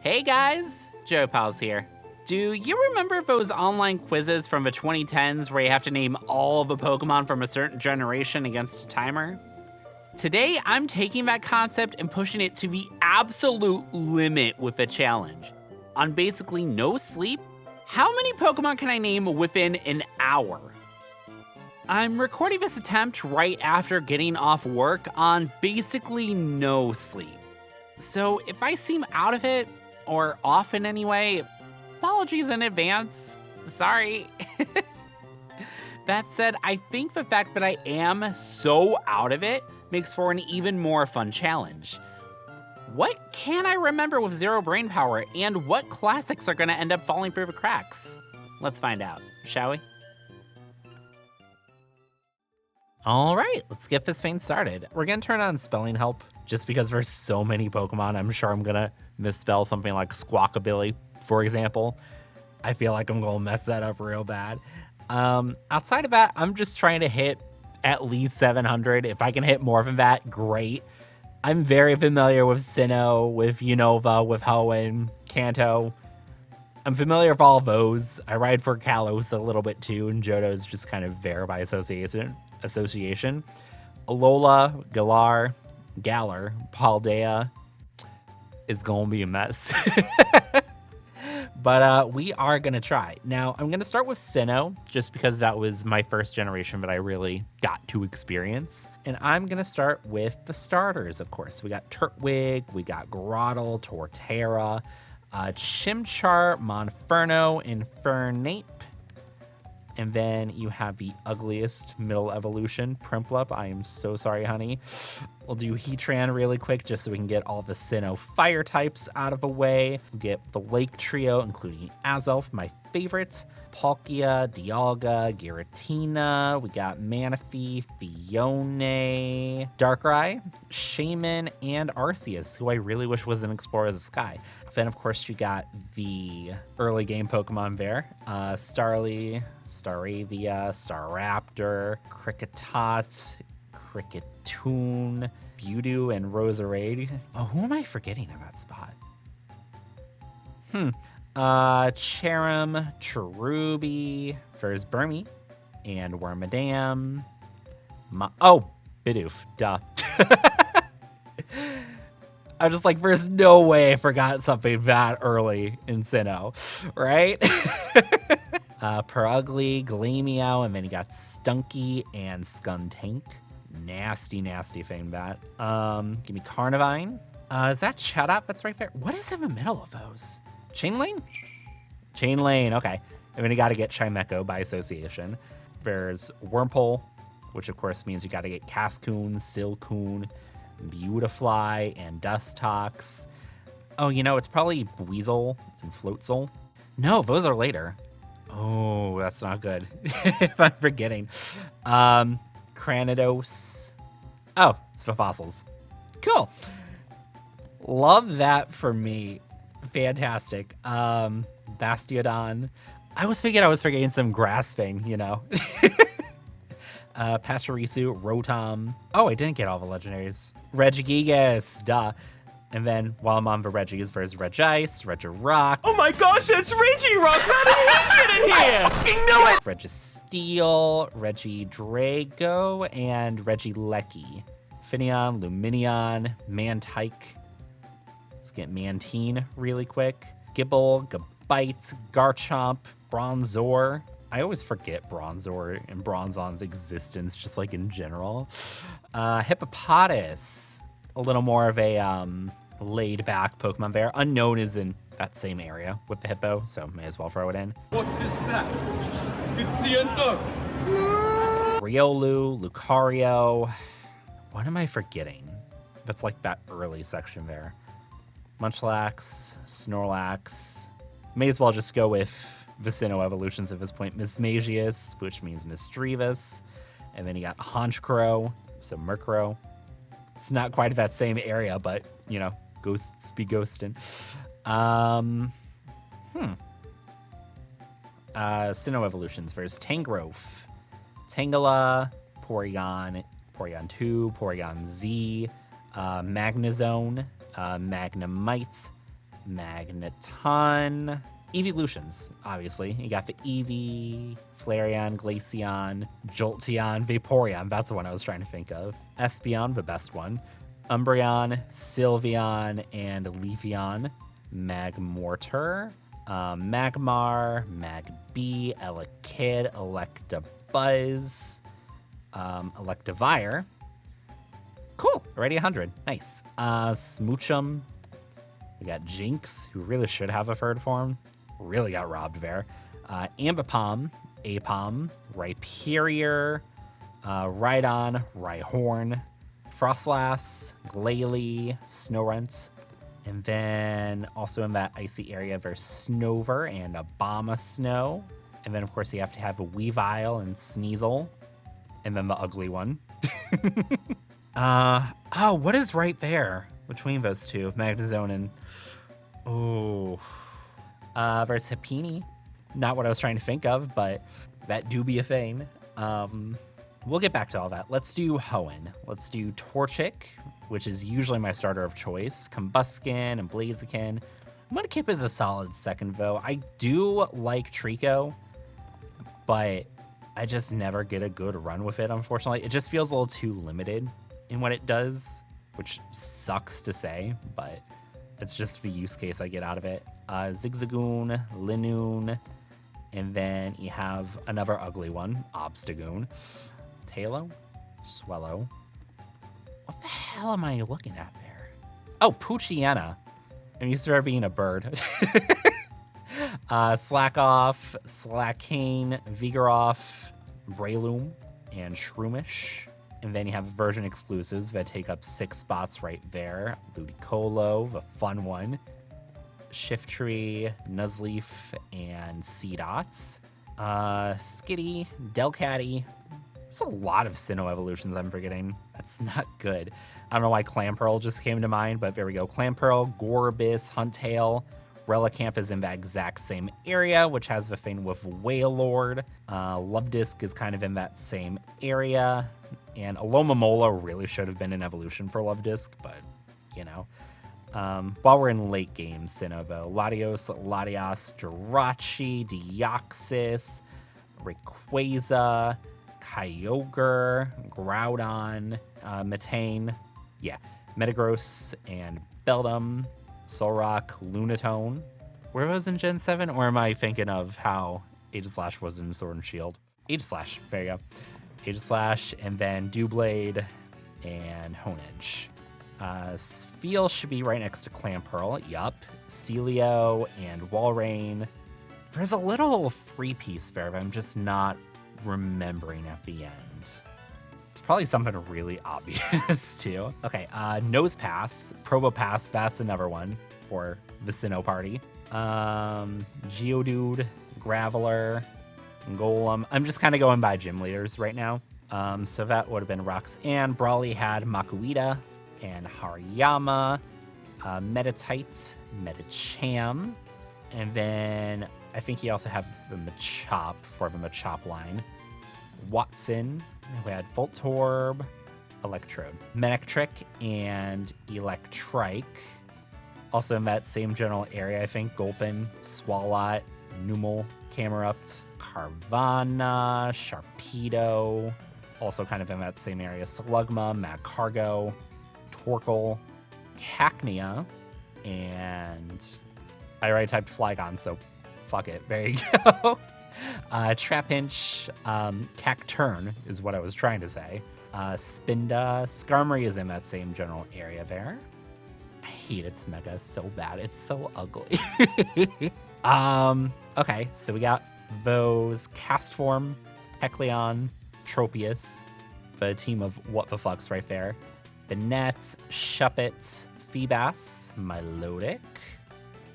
Hey guys, Joe Pals here. Do you remember those online quizzes from the 2010s where you have to name all the Pokemon from a certain generation against a timer? Today, I'm taking that concept and pushing it to the absolute limit with a challenge. On basically no sleep, how many Pokemon can I name within an hour? I'm recording this attempt right after getting off work on basically no sleep. So if I seem out of it, or off in any way, apologies in advance. Sorry. That said, I think the fact that I am so out of it makes for an even more fun challenge. What can I remember with zero brain power, and what classics are gonna end up falling through the cracks? Let's find out, shall we? All right, let's get this thing started. We're gonna turn on spelling help just because there's so many Pokemon. I'm sure I'm gonna misspell something like Squawkabilly, for example. I feel like I'm gonna mess that up real bad. Outside of that, I'm just trying to hit at least 700. If I can hit more than that, great. I'm very familiar with Sinnoh, with Unova, with Hoenn, Kanto. I'm familiar with all of those. I ride for Kalos a little bit too, and Johto is just kind of there by association. Alola, Galar, Paldea is gonna be a mess. But we are gonna try. Now, I'm gonna start with Sinnoh, just because that was my first generation that I really got to experience. And I'm gonna start with the starters, of course. We got Turtwig, we got Grotle, Torterra, Chimchar, Monferno, Infernape. And then you have the ugliest middle evolution, Prinplup. I am so sorry, honey. We'll do Heatran really quick just so we can get all the Sinnoh fire types out of the way. We'll get the Lake Trio, including Azelf, my favorite. Palkia, Dialga, Giratina. We got Manaphy, Fione, Darkrai, Shaman, and Arceus, who I really wish was an Explorer of the Sky. Then, of course, you got the early game Pokemon there. Starly, Staravia, Staraptor, Kricketot, Cricketune, Mewtwo, and Roserade. Oh, who am I forgetting in that spot? Cherim, Cherubi, there's Burmy, and Wormadam. Bidoof, duh. I was just like, there's no way I forgot something that early in Sinnoh, right? Perugly, Glameow, and then you got Stunky and Skuntank. Nasty, nasty thing, that. Give me Carnivine. Is that Chatot that's right there? What is in the middle of those? Chainlane? Chainlane, okay. And then you gotta get Chimecho by association. There's Wurmple, which of course means you gotta get Cascoon, Silcoon, Beautifly, and Dustox. Oh, it's probably Weasel and Floatzel. No, those are later. Oh, that's not good. If I'm forgetting. Cranidos. Oh, it's for fossils. Cool. Love that for me. Fantastic. Bastiodon. I was forgetting some grass thing, Pachirisu, Rotom. Oh, I didn't get all the legendaries. Regigigas, duh. And then while I'm on the Regis, there's Regice, Regirock. Oh my gosh, it's Regirock! How did he get in here? I fucking knew it! Registeel, Regidrago, and Regieleki. Finneon, Luminion, Mantike. Let's get Mantine really quick. Gibble, Gabite, Garchomp, Bronzor. I always forget Bronzor and Bronzon's existence, just like in general. Hippopotas, a little more of a laid back Pokemon there. Unknown is in that same area with the Hippo, so may as well throw it in. What is that? It's the Unknown. Riolu, Lucario. What am I forgetting? That's like that early section there. Munchlax, Snorlax. May as well just go with the Sinnoh evolutions at this point. Mismagius, which means Misdreavus. And then you got Honchkrow, so Murkrow. It's not quite that same area, but, ghosts be ghosting. Sinnoh evolutions. There's Tangrowth, Tangela, Porygon, Porygon 2, Porygon Z, Magnezone, Magnemite, Magneton. Evolutions, obviously. You got the Eevee, Flareon, Glaceon, Jolteon, Vaporeon. That's the one I was trying to think of. Espeon, the best one. Umbreon, Sylveon, and Leafeon. Magmortar, Magmar, Magby, Elekid, Electabuzz, Electivire. Cool, already 100. Nice. Smoochum. We got Jinx, who really should have a third form. Really got robbed there. Ambipom, Apom, Rhyperior, Rhydon, Rhyhorn, Frostlass, Glalie, Snorunt. And then also in that icy area, there's Snover and Abomasnow. And then, of course, you have to have a Weavile and Sneasel. And then the ugly one. Oh, what is right there between those two? Magnezone and... Oh. There's Happiny. Not what I was trying to think of, but that do be a thing. We'll get back to all that. Let's do Hoenn. Let's do Torchic, which is usually my starter of choice. Combuskin and Blaziken. Mudkip is a solid second, though. I do like Trico, but I just never get a good run with it, unfortunately. It just feels a little too limited in what it does, which sucks to say, but it's just the use case I get out of it. Zigzagoon, Linoon, and then you have another ugly one, Obstagoon. Tailo, Swellow. What the hell am I looking at there? Oh, Poochyena. I'm used to her being a bird. Slackoff, Slackane, Vigoroth, Breloom, and Shroomish. And then you have version exclusives that take up 6 spots right there. Ludicolo, the fun one. Shiftry, Nuzleaf, and Seedots. Skitty, Delcatty. There's a lot of Sinnoh evolutions I'm forgetting. That's not good. I don't know why Clamperl just came to mind, but there we go. Clamperl, Gorbis, Huntail. Relicanth is in that exact same area, which has the thing with Wailord. Lovedisc is kind of in that same area. And Alomomola really should have been an evolution for Lovedisc, but, you know. While we're in late game, Sinnoh, though. Latios, Latias, Jirachi, Deoxys, Rayquaza, Kyogre, Groudon, Metane, Metagross, and Beldum, Solrock, Lunatone. Where was in Gen 7? Or am I thinking of how Aegislash was in Sword and Shield? Aegislash, there you go. Aegislash, and then Doublade, and Honedge. Spheal should be right next to Clamperl, yup. Celio, and Walrein. There's a little 3-piece there that I'm just not remembering at the end. It's probably something really obvious, too. Okay, Nosepass, Probopass, that's another one for the Sinnoh party. Geodude, Graveler, Golem. I'm just kind of going by gym leaders right now. So that would have been Roxanne. Brawly had Makuita and Hariyama, Metatite, Metacham, and then I think he also had the Machop for the Machop line. Watson, we had Voltorb, Electrode, Manectric, and Electrike. Also in that same general area, I think, Gulpin, Swalot, Numel, Camerupt, Carvana, Sharpedo, also kind of in that same area, Slugma, Magcargo, Torkoal, Cacnea, and I already typed Flygon, so fuck it. There you go. Trapinch, Cacturn is what I was trying to say. Spinda, Skarmory is in that same general area there. I hate its mega so bad. It's so ugly. Okay, so we got those Castform, Hecleon, Tropius, the team of what the fucks right there. Banette, Shuppet, Feebas, Milotic,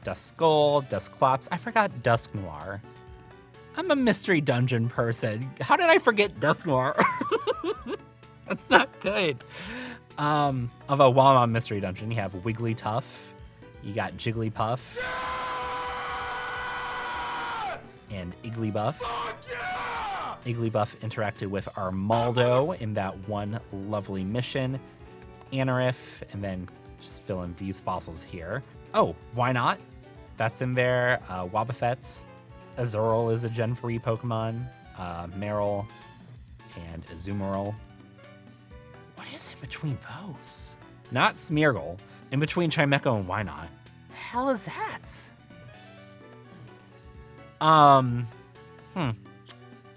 Duskull, Dusclops. I forgot Dusknoir. I'm a mystery dungeon person. How did I forget Dusknoir? That's not good. Although while I'm on mystery dungeon, you have Wigglytuff, you got Jigglypuff, and Igglybuff. Igglybuff interacted with Armaldo in that one lovely mission. Anorith, and then just fill in these fossils here. Oh, why not? That's in there. Wobbuffet. Azurill is a Gen 3 Pokemon. Marill and Azumarill. What is in between those? Not Smeargle. In between Chimecho and Wynot. The hell is that?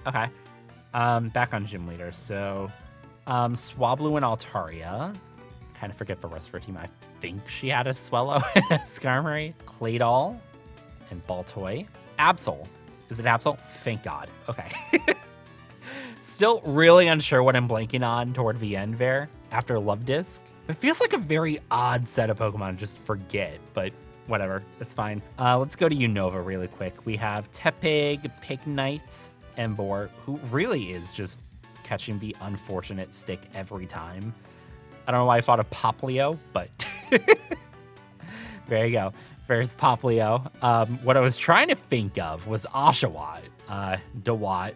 Okay. Back on Gym Leader. So, Swablu and Altaria. Kind of forget the rest of her team. I think she had a Swellow and a Skarmory. Claydol and Baltoy. Absol. Is it Absol? Thank God. Okay. Still really unsure what I'm blanking on toward the end there after Love Disc. It feels like a very odd set of Pokemon to just forget, but whatever. It's fine. Let's go to Unova really quick. We have Tepig, Pignite, Emboar, who really is just catching the unfortunate stick every time. I don't know why I thought of Poplio, but there you go. There's Poplio. What I was trying to think of was Oshawott, Dewott,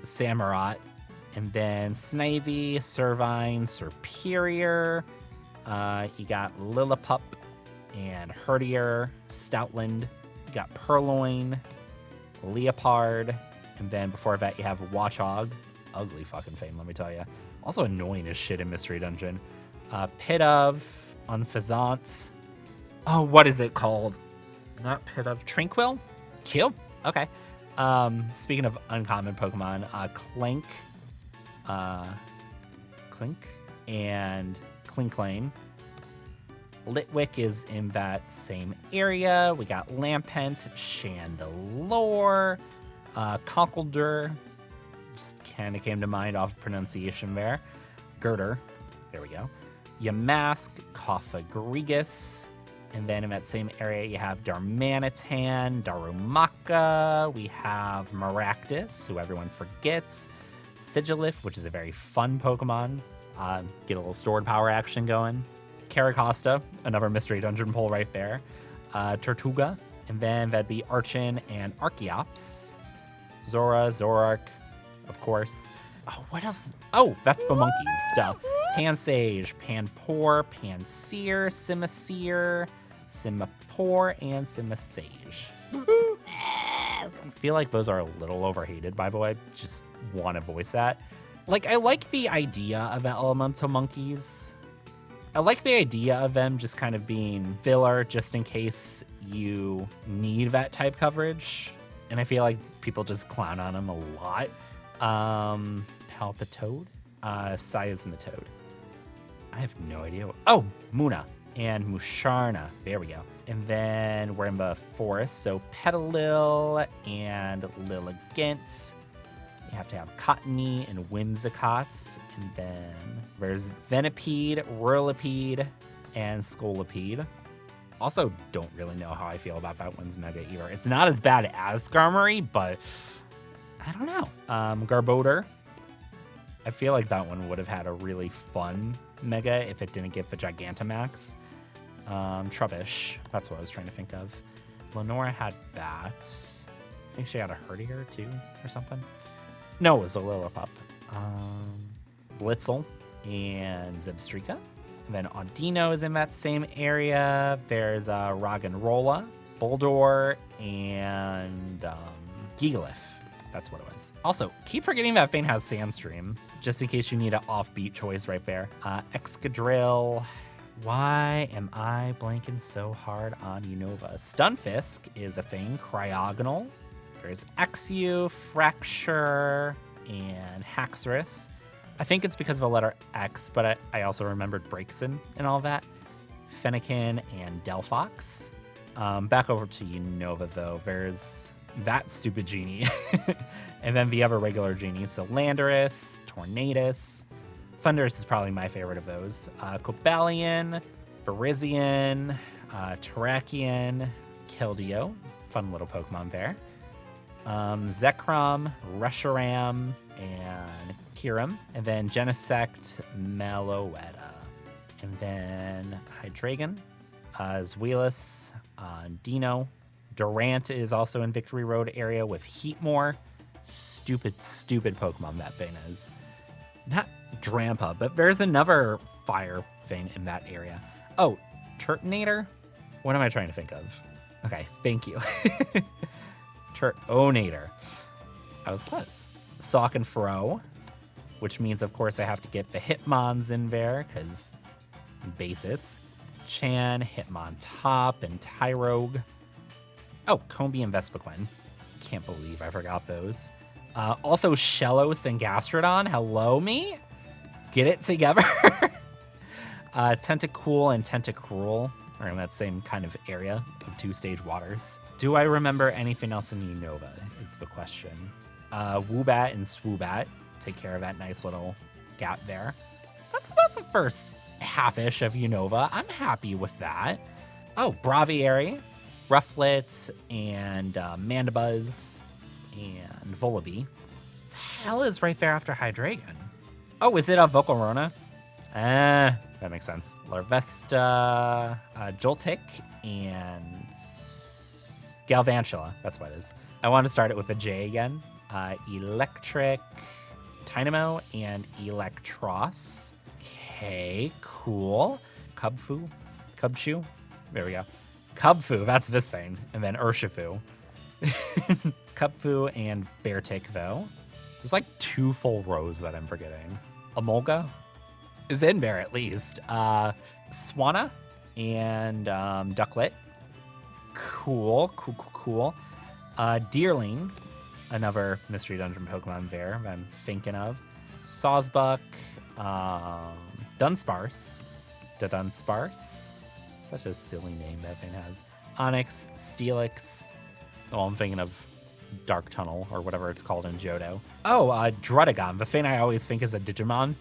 Samurott, and then Snivy, Servine, Serperior. You got Lillipup and Herdier, Stoutland. You got Purloin, Leopard, and then before that you have Watchog. Ugly fucking thing, let me tell you. Also annoying as shit in Mystery Dungeon. Pidove, Unfazant. Oh, what is it called? Not Pidove. Tranquil? Cute. Okay. Speaking of uncommon Pokemon, Clink, and Clinklane. Litwick is in that same area. We got Lampent, Chandelure, Conkeldurr. Just kind of came to mind off pronunciation there. Girder. There we go. Yamask, Cofagrigus. And then in that same area, you have Darmanitan, Darumaka. We have Maractus, who everyone forgets. Sigilif, which is a very fun Pokemon. Get a little stored power action going. Caracosta, another Mystery Dungeon pull right there. Tortuga. And then that'd be Archon and Archeops. Zora, Zoroark, of course. Oh, what else? Oh, that's the monkeys. Duh. Pansage, Panpour, Panseer, Simisear, Simipour, and Simisage. I feel like those are a little overhated, by the way. Just want to voice that. Like, I like the idea of elemental monkeys. I like the idea of them just kind of being filler just in case you need that type coverage. And I feel like people just clown on them a lot. Palpitoad, Seismitoad. I have no idea. Oh, Muna and Musharna. There we go. And then we're in the forest. So Petalil and Lilligant. You have to have Cottony and Whimsicots. And then there's Venipede, Whirlipede, and Scolipede. Also, don't really know how I feel about that one's Mega either. It's not as bad as Skarmory, but I don't know. Garbodor. I feel like that one would have had a really fun Mega if it didn't get the Gigantamax. Trubbish. That's what I was trying to think of. Lenora had that. I think she had a Herdier too or something. No, it was a Lillipup. Blitzel and Zebstrika. And then Audino is in that same area. There's Roggenrola, Boldor, and Gigalith. That's what it was. Also, keep forgetting that thing has Sandstream, just in case you need an offbeat choice right there. Excadrill. Why am I blanking so hard on Unova? Stunfisk is a thing. Cryogonal. There's Exew, Fracture, and Haxorus. I think it's because of the letter X, but I also remembered Braixen and all that. Fennekin and Delphox. Back over to Unova, though. There's that stupid genie. And then the other regular genies. So Landorus, Tornadus. Thundurus is probably my favorite of those. Cobalion, Virizion, Terrakion, Keldeo. Fun little Pokemon there. Zekrom, Reshiram, and Kyurem. And then Genesect, Meloetta. And then Hydreigon, Zweilous, Dino. Durant is also in Victory Road area with Heatmore. Stupid Pokemon that thing is. Not Drampa, but there's another fire thing in that area. Oh, Turtonator? What am I trying to think of? Okay, thank you. Turtonator. I was close. Sock and Fro, which means, of course, I have to get the Hitmons in there, because basis. Chan, Hitmontop, and Tyrogue. Oh, Combi and Vespiquen. Can't believe I forgot those. Also, Shellos and Gastrodon. Hello, me? Get it together. Tentacool and Tentacruel are in that same kind of area of 2-stage waters. Do I remember anything else in Unova is the question. Woobat and Swoobat take care of that nice little gap there. That's about the first half-ish of Unova. I'm happy with that. Oh, Braviary, Rufflet, and Mandibuzz, and Volibee. The hell is right there after Hydreigon? Oh, is it a Volcarona? That makes sense. Larvesta, Joltik, and Galvantula. That's what it is. I want to start it with a J again. Electric, Tynamo, and Electros. Okay, cool. Cubchoo. There we go. Cubfu, that's Visbane. And then Urshifu. Cubfu and Beartick, though. There's like 2 full rows that I'm forgetting. Emolga is in there at least. Swanna and Ducklet. Cool. Deerling, another Mystery Dungeon Pokemon there that I'm thinking of. Sawsbuck, Dunsparce. Dunsparce. Such a silly name that thing has. Onyx, Steelix. Oh, I'm thinking of Dark Tunnel or whatever it's called in Johto. Oh, Druddigon, the thing I always think is a Digimon.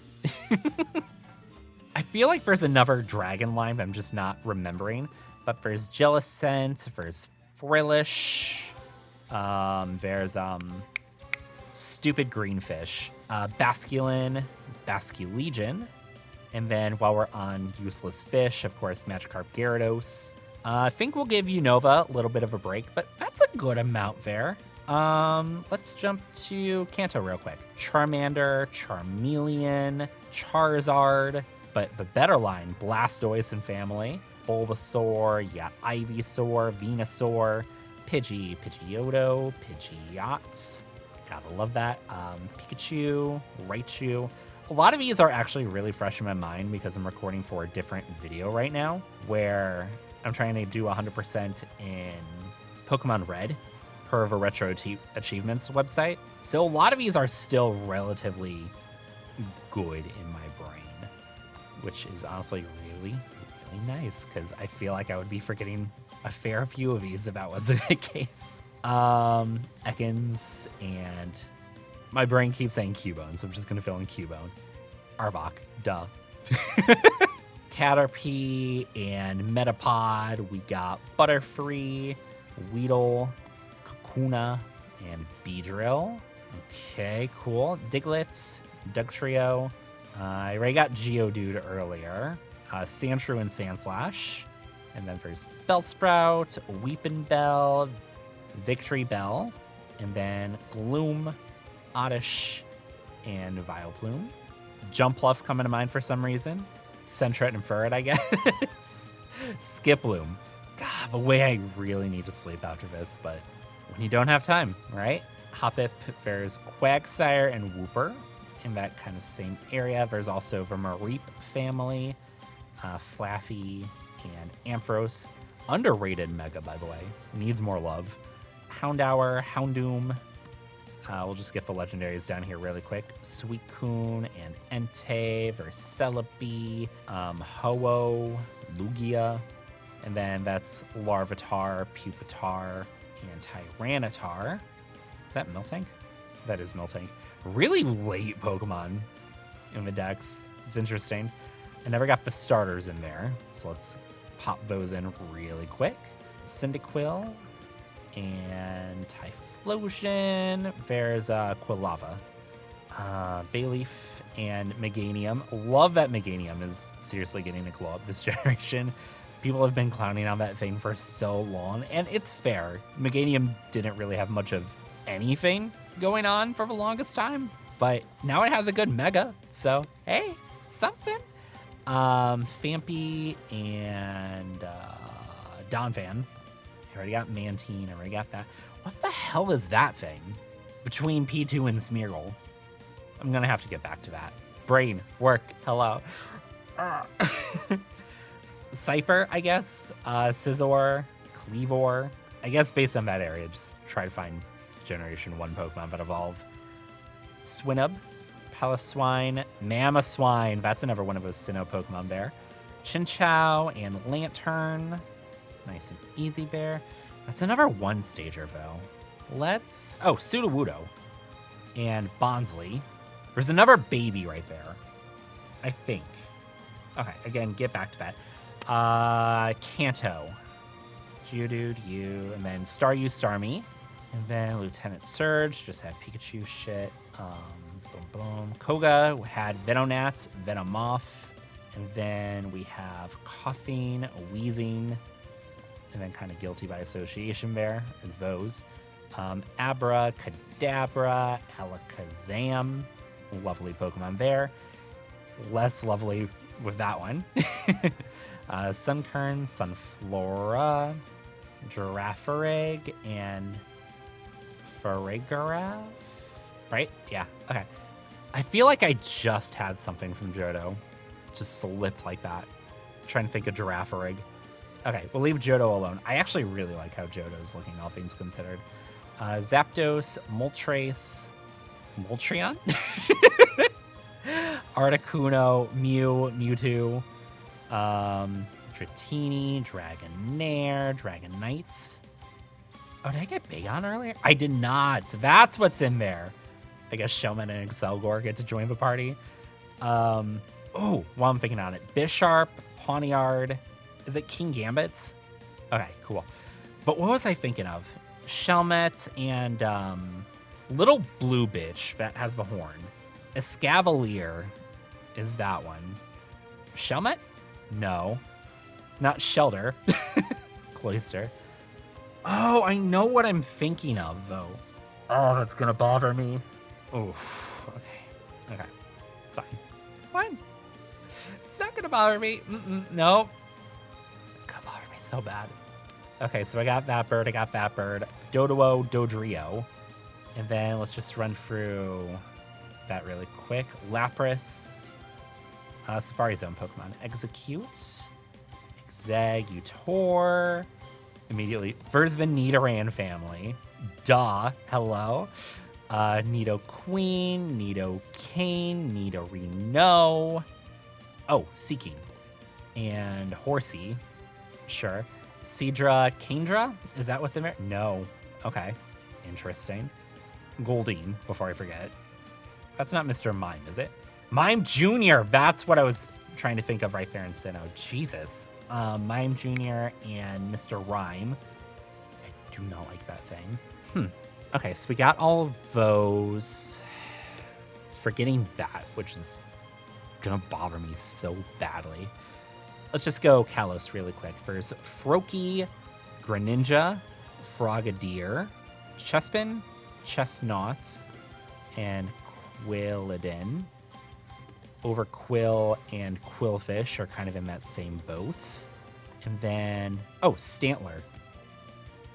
I feel like there's another dragon line that I'm just not remembering. But there's Jellicent, there's Frillish, there's Stupid Greenfish, Basculin, Basculegion, and then while we're on useless fish, of course, Magikarp Gyarados. I think we'll give Unova a little bit of a break, but that's a good amount there. Let's jump to Kanto real quick. Charmander, Charmeleon, Charizard, but the better line, Blastoise and family, Bulbasaur, you got Ivysaur, Venusaur, Pidgeotto, Pidgeot. Gotta love that. Pikachu, Raichu. A lot of these are actually really fresh in my mind because I'm recording for a different video right now where I'm trying to do 100% in Pokemon Red per the RetroAchievements website. So a lot of these are still relatively good in my brain, which is honestly really, really nice because I feel like I would be forgetting a fair few of these if that wasn't the case. Ekans, and my brain keeps saying Cubone, so I'm just gonna fill in Cubone. Arbok, duh. Caterpie and Metapod. We got Butterfree, Weedle, Kakuna, and Beedrill. Okay, cool. Diglett, Dugtrio. I already got Geodude earlier. Sandshrew and Sandslash. And then there's Bellsprout, Weepinbell, Victory Bell, and then Gloom, Oddish, and Vileplume. Jumpluff coming to mind for some reason. Sentret and Furret, I guess. Skiploom. God, the way I really need to sleep after this, but when you don't have time, right? Hoppip, there's Quagsire and Wooper in that kind of same area. There's also the Mareep family, Flaffy, and Ampharos. Underrated Mega, by the way. Needs more love. Houndour, Houndoom. We'll just get the legendaries down here really quick. Suicune and Entei, Celebi, Ho-Oh, Lugia. And then that's Larvitar, Pupitar, and Tyranitar. Is that Miltank? That is Miltank. Really late Pokemon in the decks. It's interesting. I never got the starters in there, so let's pop those in really quick. Cyndaquil and Typhlosion. There's Quilava. Bayleaf and Meganium. Love that Meganium is seriously getting a glow up this generation. People have been clowning on that thing for so long, and it's fair. Meganium didn't really have much of anything going on for the longest time, but now it has a good Mega, so hey, something. Fampi and Donphan. I already got Mantine. I already got that. What the hell is that thing? Between P2 and Smeargle. I'm going to have to get back to that. Brain, work, hello. Cypher, I guess. Scizor, Cleavor. I guess based on that area, just try to find Generation 1 Pokemon that evolve. Swinub, Pallaswine, Mamoswine. That's another one of those Sinnoh Pokemon there. Chinchou and Lantern. Nice and easy there. That's another one-stager, though. Oh, Sudowoodo and Bonsly. There's another baby right there, I think. Okay, again, get back to that. Kanto. Geodude, you, and then Staryu, Starmie. And then Lieutenant Surge, just had Pikachu shit. Boom, boom. Koga had Venonat, Venomoth. And then we have Coughing, Wheezing, and then kind of guilty by association there is those. Abra, Kadabra, Alakazam. Lovely Pokemon there. Less lovely with that one. Sunkern, Sunflora, Girafarig, and Farigiraf. Right? Yeah, okay. I feel like I just had something from Johto. Just slipped like that. Trying to think of Girafarig. Okay, we'll leave Johto alone. I actually really like how Johto's looking, all things considered. Zapdos, Moltres, Moltrion? Articuno, Mew, Mewtwo, Dratini, Dragonair, Dragonite. Oh, did I get Bagon earlier? I did not. That's what's in there. I guess Shellman and Excelgor get to join the party. Oh, while I'm thinking on it, Bisharp, Pawniard. Is it King Gambit? Okay, cool. But what was I thinking of? Shelmet and Little Blue Bitch that has the horn. Escavalier is that one. Shelmet? No. It's not Shelter. Cloyster. Oh, I know what I'm thinking of, though. Oh, that's gonna bother me. Oof. Okay. Okay. It's fine. It's fine. It's not gonna bother me. No. It's gonna bother me so bad. Okay, so I got that bird. I got that bird. Doduo, Dodrio. And then let's just run through that really quick. Lapras. Safari Zone Pokemon. Execute. Executor. Immediately. First the Nidoran family. Duh. Hello. Nidoqueen. Nidoking. Nidorino. Oh, Seeking. And Horsey. Sure. Seadra, Kingdra? Is that what's in there? No. Okay. Interesting. Goldeen, before I forget. That's not Mr. Mime, is it? Mime Jr. That's what I was trying to think of right there in Sinnoh. Jesus. Mime Jr. and Mr. Rhyme. I do not like that thing. Okay, so we got all of those. Forgetting that, which is gonna bother me so badly. Let's just go Kalos really quick. First, Froakie, Greninja, Frogadier, Chespin, Chestnut, and Quilladin. Overquill and Quillfish are kind of in that same boat. And then, oh, Stantler.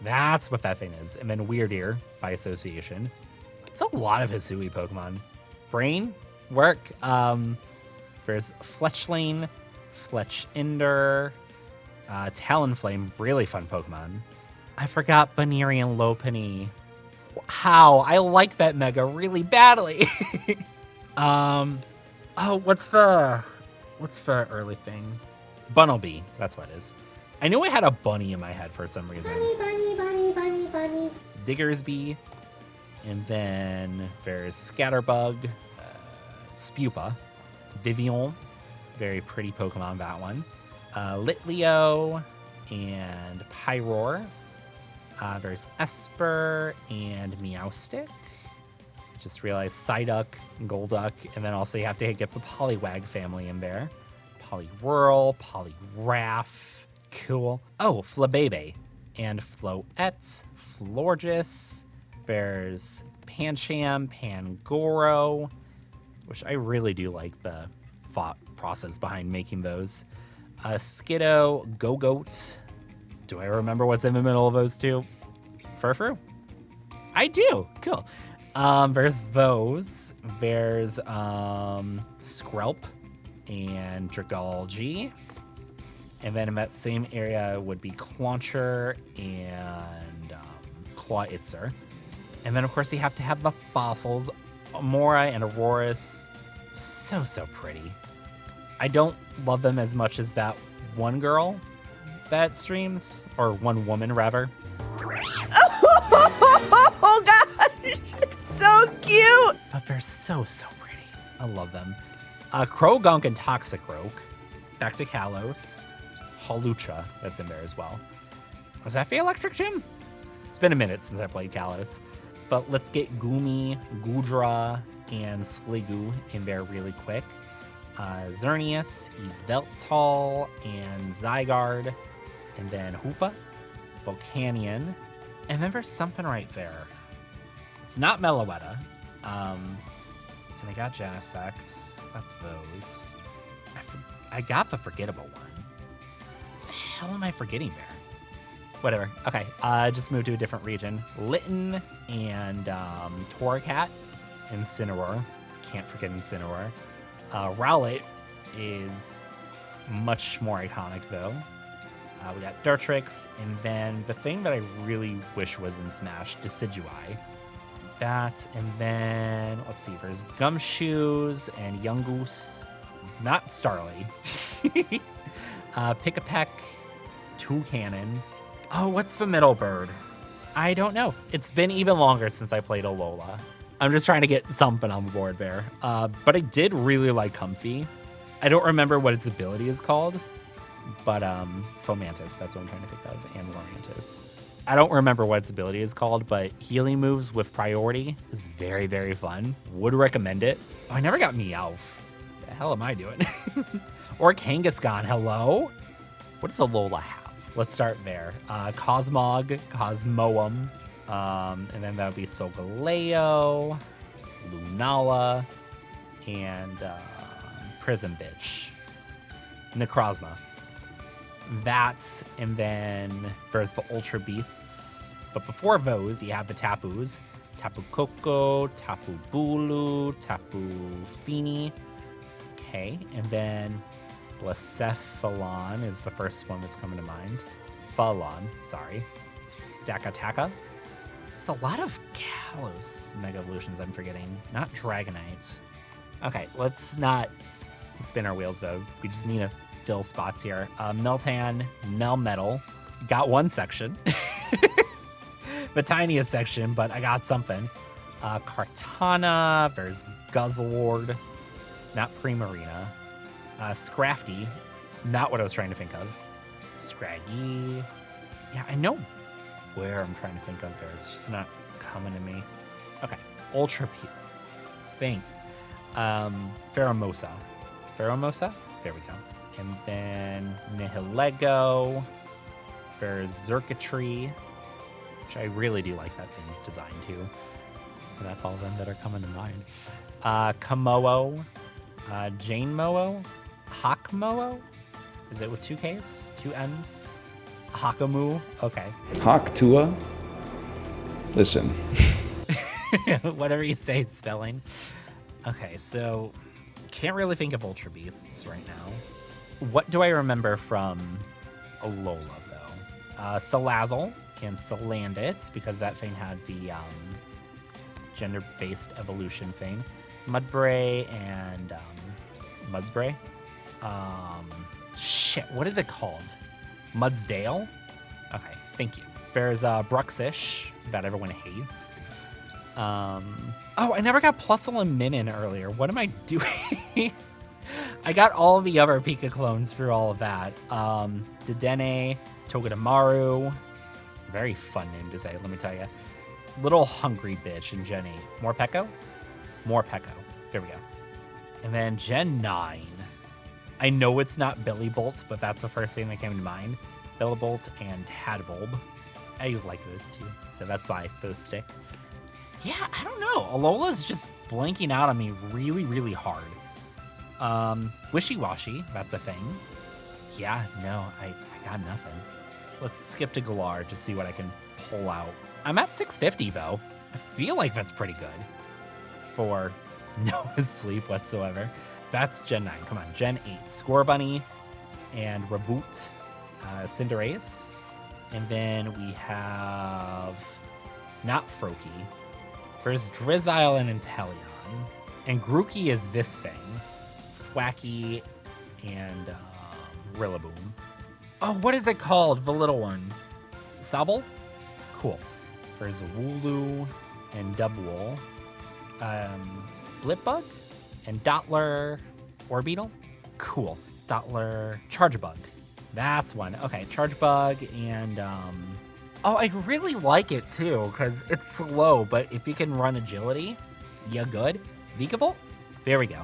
That's what that thing is. And then Weirdeer by association. It's a lot of Hisui Pokemon. Brain, work. There's Fletchling, Fletchinder, Talonflame, really fun Pokemon. I forgot Banerian Lopunny. How? I like that Mega really badly. Oh, what's the early thing? Bunnelby, that's what it is. I knew I had a bunny in my head for some reason. Bunny. Diggersby. And then there's Scatterbug, Spupa, Vivian, very pretty Pokemon, that one. Litleo and Pyroar. There's Esper and Meowstic. Just realized Psyduck, Golduck, and then also you have to get the Poliwag family in there. Poliwhirl, Poliwrath, cool. Oh, Flabebe and Floette, Florges. There's Pancham, Pangoro, which I really do like the thought process behind making those. Skiddo, Gogoat, Do I remember what's in the middle of those two? Furfru? I do. Cool. There's those. There's Skrelp and Dragalge. And then in that same area would be Clauncher and Clawitzer. And then, of course, you have to have the fossils. Amora and Aurorus. So pretty. I don't love them as much as that one girl that streams, or one woman, rather. Oh, gosh. So cute. But they're so pretty. I love them. Krogunk and Toxicroak. Back to Kalos. Hawlucha, that's in there as well. Was that the Electric Gym? It's been a minute since I played Kalos. But let's get Goomy, Goodra, and Sliggoo in there really quick. Xerneas, Yveltal, and Zygarde. And then Hoopa, Volcanion. And then there's something right there. It's not Meloetta. And I got Genesect. That's those. I got the forgettable one. The hell am I forgetting there? Whatever. Okay, just moved to a different region. Litten and Torracat, Incineroar. Can't forget Incineroar. Rowlet is much more iconic, though. We got Dartrix, and then the thing that I really wish was in Smash, Decidueye. That, and then, let's see, there's Gumshoes and Yungoos. Not Starly. Pick-a-Peck, Toucannon. Oh, what's the middle bird? I don't know. It's been even longer since I played Alola. I'm just trying to get something on the board there. But I did really like Comfey. I don't remember what its ability is called, but Fomantis, that's what I'm trying to think of, and Lurantis. I don't remember what its ability is called, but healing moves with priority is very, very fun. Would recommend it. Oh, I never got Meowth. The hell am I doing? Or Kangaskhan, hello? What does Alola have? Let's start there. Cosmog, Cosmoem, and then that would be Solgaleo, Lunala, and Prism Bitch. Necrozma. That's, and then there's the Ultra Beasts. But before those, you have the Tapus. Tapu Koko, Tapu Bulu, Tapu Fini. Okay, and then Blacephalon is the first one that's coming to mind. Falon, sorry. Stakataka. It's a lot of Kalos Mega Evolutions I'm forgetting. Not Dragonite. Okay, let's not spin our wheels, though. We just need to fill spots here. Meltan, Melmetal. Got one section. The tiniest section, but I got something. Kartana. There's Guzzlord. Not Primarina. Scrafty. Not what I was trying to think of. Scraggy. Yeah, I know where I'm trying to think of there. It's just not coming to me. Okay. Ultra Beasts. Thing. Pheromosa. Pheromosa? There we go. And then Nihilego. There's Xurkitree, which I really do like that thing's design too. And that's all of them that are coming to mind. Kamoo, Jane-Moo, Hawk-Moo. Is it with two Ks? Two N's? Hakamu. Okay. Hawk-Tua. Listen. Whatever you say, spelling. Okay, so can't really think of Ultra Beasts right now. What do I remember from Alola, though? Salazzle and Salandit, because that thing had the gender-based evolution thing. Mudbray and Mudspray. Shit, what is it called? Mudsdale? Okay, thank you. There's Bruxish, that everyone hates. Oh, I never got Plusle and Minun earlier. What am I doing? I got all the other Pika clones through all of that. Dedenne, Togedemaru. Very fun name to say, let me tell you. Little Hungry Bitch in Gen 8. Morpeko? Morpeko. There we go. And then Gen 9. I know it's not Billybolt, but that's the first thing that came to mind. Billybolt and Tadbulb. I like those too, so that's why those stick. Yeah, I don't know. Alola's just blanking out on me really, really hard. Wishy-Washy, that's a thing. Yeah, no, I got nothing. Let's skip to Galar to see what I can pull out. I'm at 650 though. I feel like that's pretty good for no sleep whatsoever. That's Gen 9. Come on, Gen 8. Score Bunny and Reboot, Cinderace. And then we have not Froakie. There's Drizzile and Inteleon. And Grookey is Visfang. Thwacky and Rillaboom. Oh, what is it called? The little one. Sobble? Cool. There's Wooloo and Dubwool. Blipbug and Dottler Orbeetle. Cool. Dottler Chargebug. That's one. Okay, Chargebug and oh, I really like it too because it's slow, but if you can run agility, yeah, good. Vikavolt? There we go.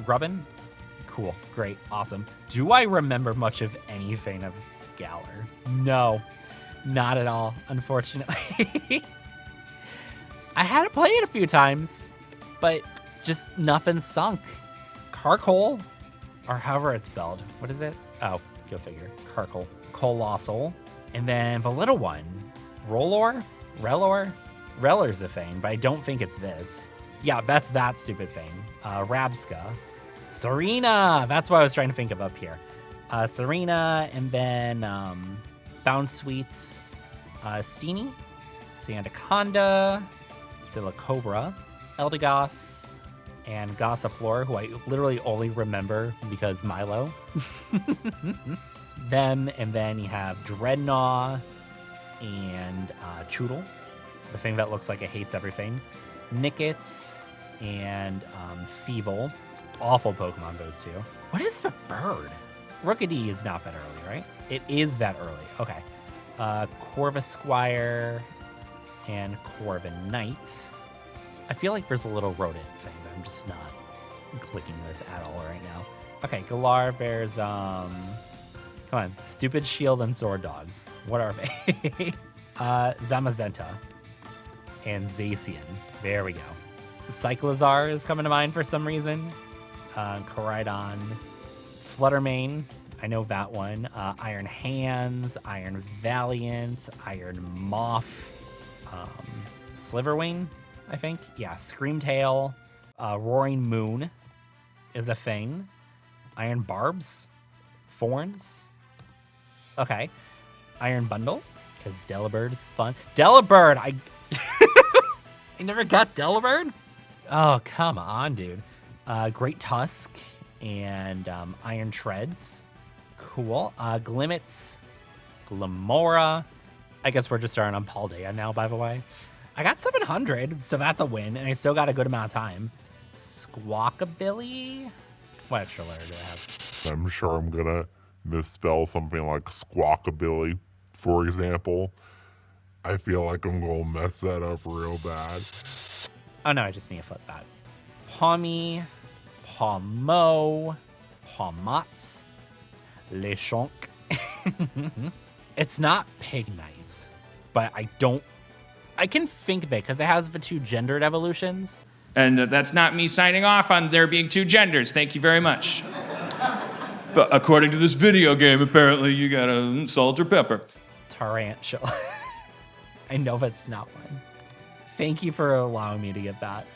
Grubbin? Cool. Great. Awesome. Do I remember much of anything of Galar? No, not at all, unfortunately. I had to play it a few times, but just nothing sunk. Carkol, or however it's spelled. What is it? Oh, go figure. Carkol. Colossal. And then the little one, Rollor? Rellor? Rellor's a thing, but I don't think it's this. Yeah, that's that stupid thing. Rabska. Serena! That's what I was trying to think of up here. Serena, and then Bounsweet, Steenie, Sandaconda, Silicobra, Eldegoss, and Gossifleur, who I literally only remember because Milo. Them, and then you have Dreadnought and Choodle, the thing that looks like it hates everything. Nickets and Feeble. Awful Pokemon, those two. What is the bird? Rookidee is not that early, right? It is that early. Okay. Corvisquire and Corviknight. I feel like there's a little rodent thing that I'm just not clicking with at all right now. Okay, Galar, there's come on, Stupid Shield and Sword Dogs. What are they? Zamazenta and Zacian. There we go. Cyclizar is coming to mind for some reason. Koraidon, Fluttermane, I know that one. Iron Hands, Iron Valiant, Iron Moth, Sliverwing, I think. Yeah, Screamtail, Roaring Moon is a thing. Iron Barbs, Thorns. Okay. Iron Bundle, because Delibird is fun. Delibird, I never got Delibird? Oh, come on, dude. Great Tusk and Iron Treads. Cool. Glimmet, Glamora. I guess we're just starting on Paldea now, by the way. I got 700, so that's a win, and I still got a good amount of time. Squawkabilly? What extra letter do I have? I'm sure I'm gonna misspell something like Squawkabilly, for example. I feel like I'm gonna mess that up real bad. Oh no, I just need to flip that. Pawmi, Pawmo, Pawmot, Lechonk. It's not Pignite, but I can think of it because it has the two gendered evolutions. And that's not me signing off on there being two genders. Thank you very much. But according to this video game, apparently you gotta salt or pepper. Tarantula. I know that's not one. Thank you for allowing me to get that.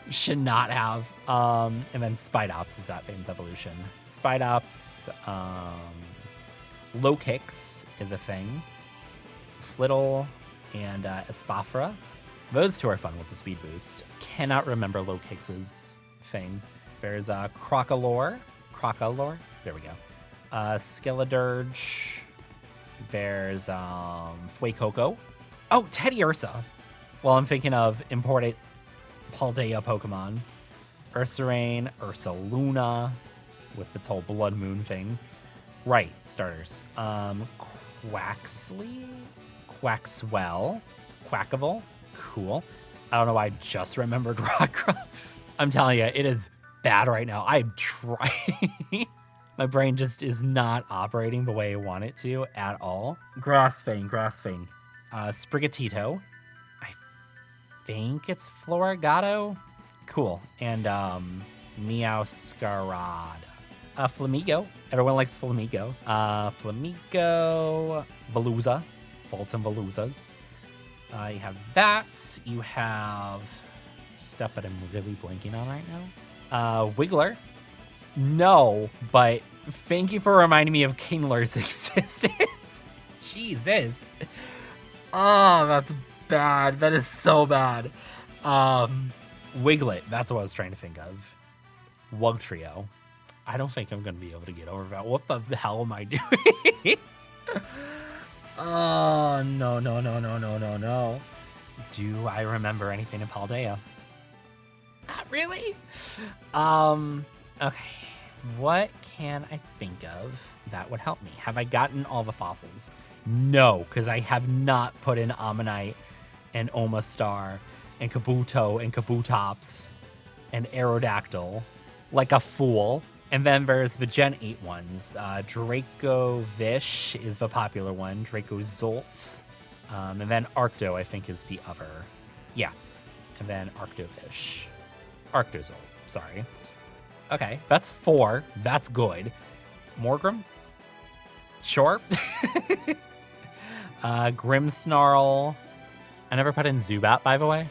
Should not have. And then Spidops is that thing's evolution. Spidops, Low Kicks is a thing. Flittle and Espathra. Those two are fun with the speed boost. Cannot remember Low Kicks' thing. There's Crocolore. There we go. Skeledirge. There's Fuecoco. Oh, Teddiursa. Well, I'm thinking of imported Paldea Pokemon. Ursaring, Ursaluna, with its whole Blood Moon thing. Right, starters. Quaxley? Quaxwell? Quackable? Cool. I don't know why I just remembered Rockruff. I'm telling you, it is bad right now. I'm trying. My brain just is not operating the way I want it to at all. Grassfang. Sprigatito. I think it's Florigato. Cool. And Meowscarada. Flamigo. Everyone likes Flamigo. Flamigo, Veluza, Volton Veluzas. You have that. You have stuff that I'm really blanking on right now. Wiggler. No, but thank you for reminding me of Kingler's existence. Jesus. Oh, that's bad. That is so bad. Wiglet. That's what I was trying to think of. Wugtrio. I don't think I'm going to be able to get over that. What the hell am I doing? Oh, no. Do I remember anything in Paldea? Not really. Okay. What can I think of that would help me? Have I gotten all the fossils? No, because I have not put in Ammonite and Omastar and Kabuto and Kabutops and Aerodactyl like a fool. And then there's the Gen 8 ones. Draco Vish is the popular one. Draco Zolt. And then Arcto, I think, is the other. Yeah. And then Arctovish. Arctozolt, sorry. Okay, that's 4. That's good. Morgrim? Sure. Grimmsnarl. I never put in Zubat, by the way.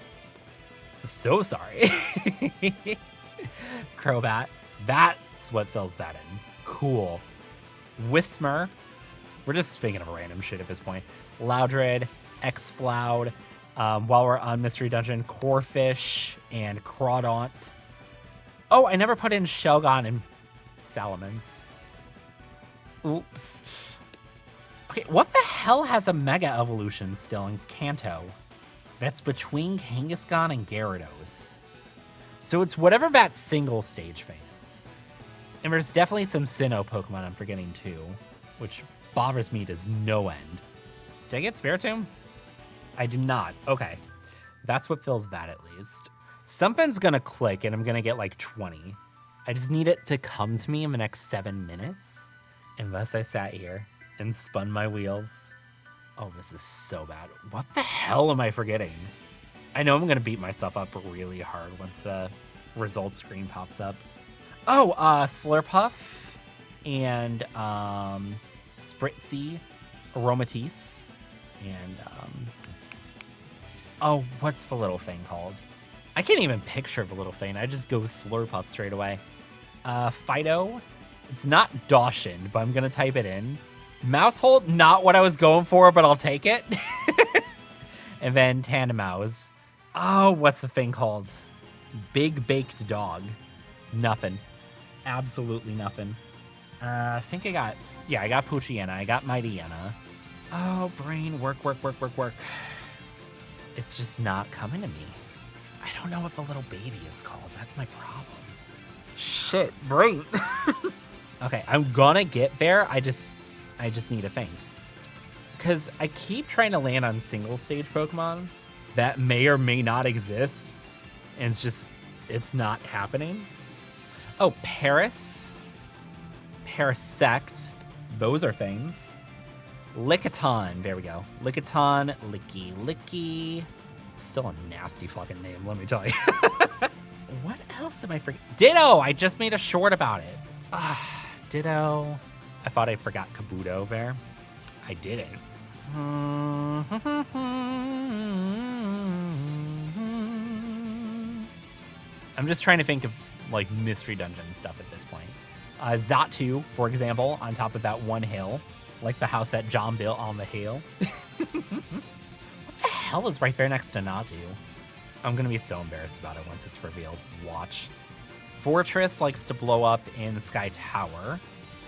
So sorry. Crobat. That's what fills that in. Cool. Whismer. We're just thinking of random shit at this point. Loudred, Exploud. While we're on Mystery Dungeon, Corphish and Crawdaunt. Oh, I never put in Shelgon and Salamence. Oops. Okay, what the hell has a Mega Evolution still in Kanto? That's between Kangaskhan and Gyarados. So it's whatever that single stage thing is. And there's definitely some Sinnoh Pokemon I'm forgetting too, which bothers me to no end. Did I get Spiritomb? I did not. Okay. That's what fills that at least. Something's gonna click and I'm gonna get like 20. I just need it to come to me in the next 7 minutes. Unless I sat here and spun my wheels. Oh, this is so bad. What the hell am I forgetting? I know I'm gonna beat myself up really hard once the results screen pops up. Oh, Slurpuff and Spritzy, Aromatisse, and oh, what's the little thing called? I can't even picture the little thing. I just go Slurpuff straight away. Fido. It's not Dawson, but I'm gonna type it in. Mousehold, not what I was going for, but I'll take it. And then Tandemaus. Oh, what's the thing called? Big Baked Dog. Nothing. Absolutely nothing. I think I got Poochyena. I got Mightyena. Oh, brain, work. It's just not coming to me. I don't know what the little baby is called. That's my problem. Shit, brain. Okay, I'm gonna get there. I just need a thing. Because I keep trying to land on single stage Pokemon that may or may not exist. And it's not happening. Oh, Paris. Parasect. Those are things. Lickitung. There we go. Lickitung. Licky. Still a nasty fucking name, let me tell you. What else am I forgetting? Ditto! I just made a short about it. Ditto. I thought I forgot Kabuto there. I didn't. I'm just trying to think of like Mystery Dungeon stuff at this point. Xatu, for example, on top of that one hill. Like the house that John built on the hill. What the hell is right there next to Natu? I'm gonna be so embarrassed about it once it's revealed. Watch. Fortress likes to blow up in Sky Tower.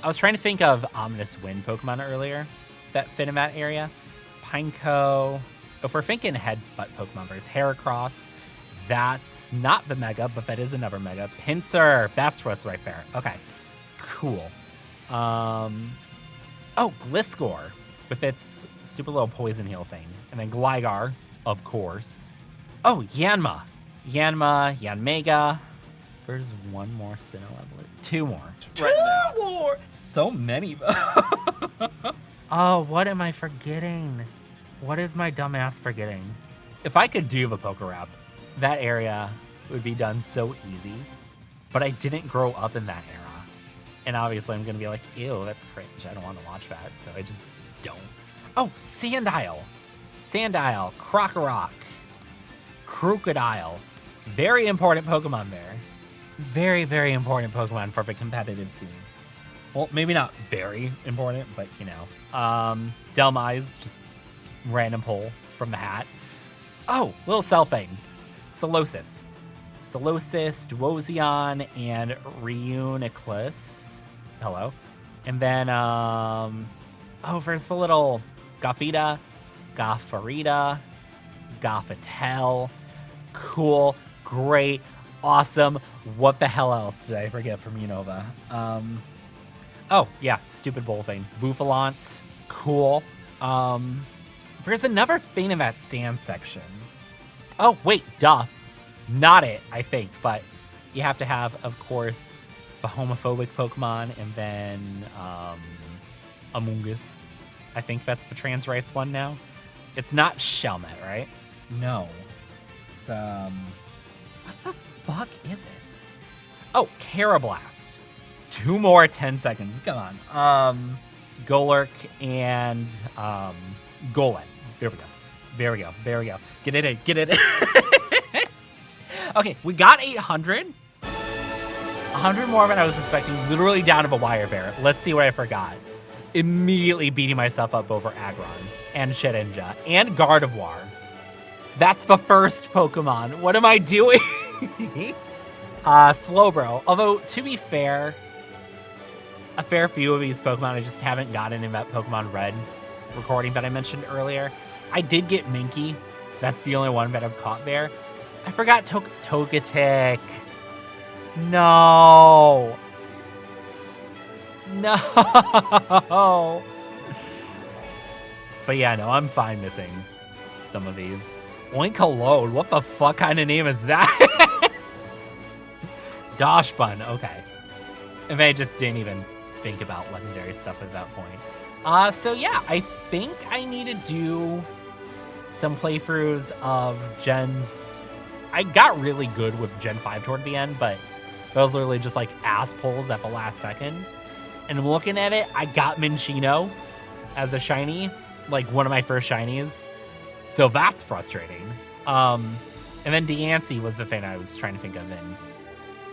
I was trying to think of Ominous Wind Pokemon earlier that fit in that area. Pineco. If we're thinking Headbutt Pokemon, there's Heracross. That's not the Mega, but that is another Mega. Pinsir. That's what's right there. Okay. Cool. Oh, Gliscor with its stupid little poison heal thing. And then Gligar, of course. Oh, Yanma. Yanmega. There's one more Sinnoh evolution. 2 more. Two more! So many. Oh, what am I forgetting? What is my dumbass forgetting? If I could do the Poké Rap, that area would be done so easy. But I didn't grow up in that era. And obviously I'm gonna be like, ew, that's cringe. I don't want to watch that, so I just don't. Oh, Sandile. Sandile, Crocorock, Crocodile. Very important Pokemon there. Very, very important Pokemon for the competitive scene. Well, maybe not very important, but you know. Delmise, just random pull from the hat. Oh, little Selfing. Solosis, Dwozion, and Reuniclus. Hello. And then, first a little Gothita, Gothorita, Gothitelle. Cool, great, awesome. What the hell else did I forget from Unova? Oh, yeah, stupid bull thing. Buffalant, cool. There's another thing in that sand section. Oh, wait, duh. Not it, I think, but you have to have, of course, the homophobic Pokemon, and then Amoonguss. I think that's the trans rights one now. It's not Shelmet, right? No. It's, what the fuck is it? Oh, Carablast. 2 more 10 seconds, come on. Golurk and, Golett. There we go. There we go. Get it in. Okay, we got 800. 100 more than I was expecting, literally down to the wire there. Let's see what I forgot. Immediately beating myself up over Aggron and Shedinja and Gardevoir. That's the first Pokemon. What am I doing? Slowbro. Although, to be fair, a fair few of these Pokemon I just haven't gotten in that Pokemon Red recording that I mentioned earlier. I did get Minky. That's the only one that I've caught there. I forgot Togetic. No. But yeah, no, I'm fine missing some of these. Oinkologne, what the fuck kind of name is that? Doshbun, okay. And I just didn't even think about legendary stuff at that point. So yeah, I think I need to do some playthroughs of Gens. I got really good with Gen 5 toward the end, but those literally just like ass pulls at the last second. And looking at it, I got Minchino as a shiny, like one of my first shinies. So that's frustrating. And then Deancey was the thing I was trying to think of in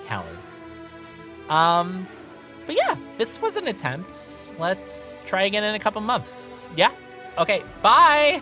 Kalos. But yeah, this was an attempt. Let's try again in a couple months. Yeah? Okay, bye!